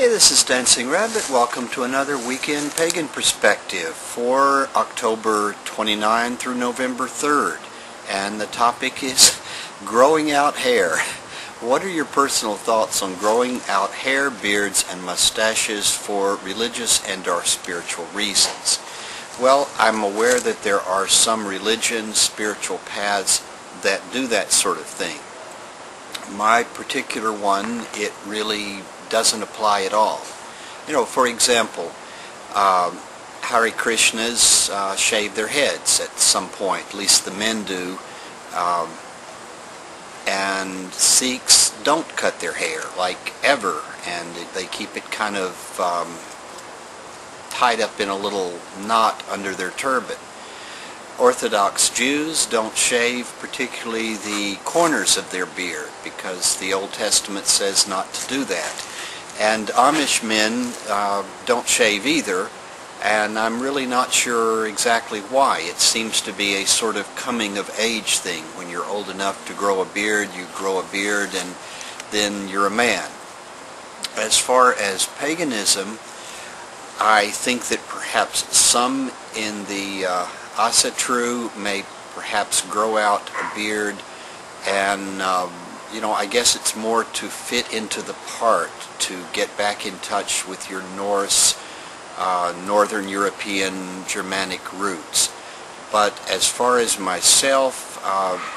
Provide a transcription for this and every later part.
Hey, this is Dancing Rabbit. Welcome to another weekend Pagan Perspective for October 29 through November 3rd. And the topic is growing out hair. What are your personal thoughts on growing out hair, beards, and mustaches for religious and/or spiritual reasons? Well, I'm aware that there are some religions, spiritual paths that do that sort of thing. My particular one, it really doesn't apply at all. For example, Hare Krishnas shave their heads at some point, at least the men do, and Sikhs don't cut their hair, like ever, and they keep it kind of tied up in a little knot under their turban. Orthodox Jews don't shave particularly the corners of their beard because the Old Testament says not to do that. And Amish men don't shave either, and I'm really not sure exactly why. It seems to be a sort of coming of age thing. When you're old enough to grow a beard, you grow a beard and then you're a man. As far as paganism, I think that perhaps some in the Asatru may perhaps grow out a beard, and I guess it's more to fit into the part, to get back in touch with your Norse, Northern European, Germanic roots. But as far as myself,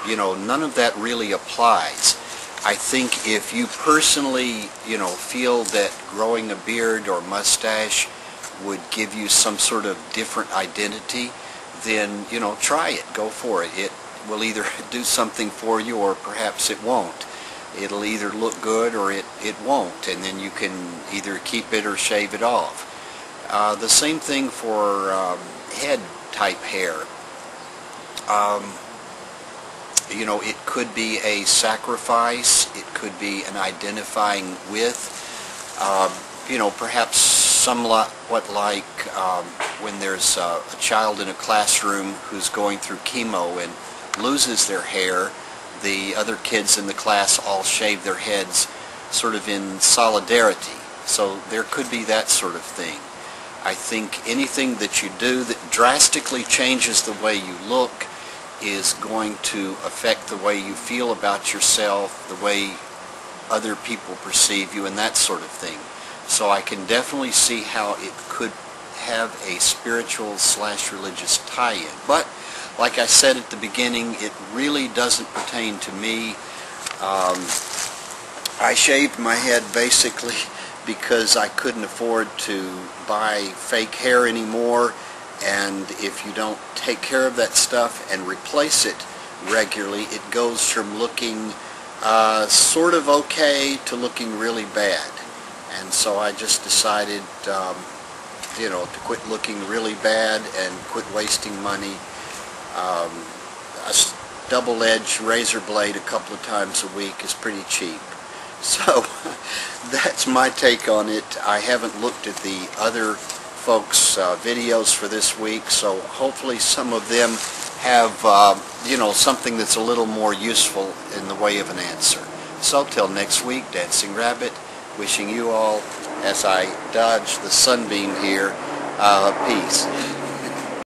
none of that really applies. I think if you personally, feel that growing a beard or mustache would give you some sort of different identity, then, try it. Go for it. It will either do something for you or perhaps it won't. It'll either look good or it won't, and then you can either keep it or shave it off. The same thing for head type hair. It could be a sacrifice. It could be an identifying with. Perhaps somewhat like when there's a child in a classroom who's going through chemo and loses their hair, the other kids in the class all shave their heads sort of in solidarity. So there could be that sort of thing. I think anything that you do that drastically changes the way you look is going to affect the way you feel about yourself, the way other people perceive you, and that sort of thing. So I can definitely see how it could have a spiritual/religious tie-in. But like I said at the beginning, it really doesn't pertain to me. I shaved my head basically because I couldn't afford to buy fake hair anymore, and if you don't take care of that stuff and replace it regularly, it goes from looking sort of okay to looking really bad. And so I just decided, to quit looking really bad and quit wasting money. A double-edged razor blade a couple of times a week is pretty cheap. So that's my take on it. I haven't looked at the other folks' videos for this week, so hopefully some of them have, something that's a little more useful in the way of an answer. So till next week, Dancing Rabbit, wishing you all, as I dodge the sunbeam here, peace.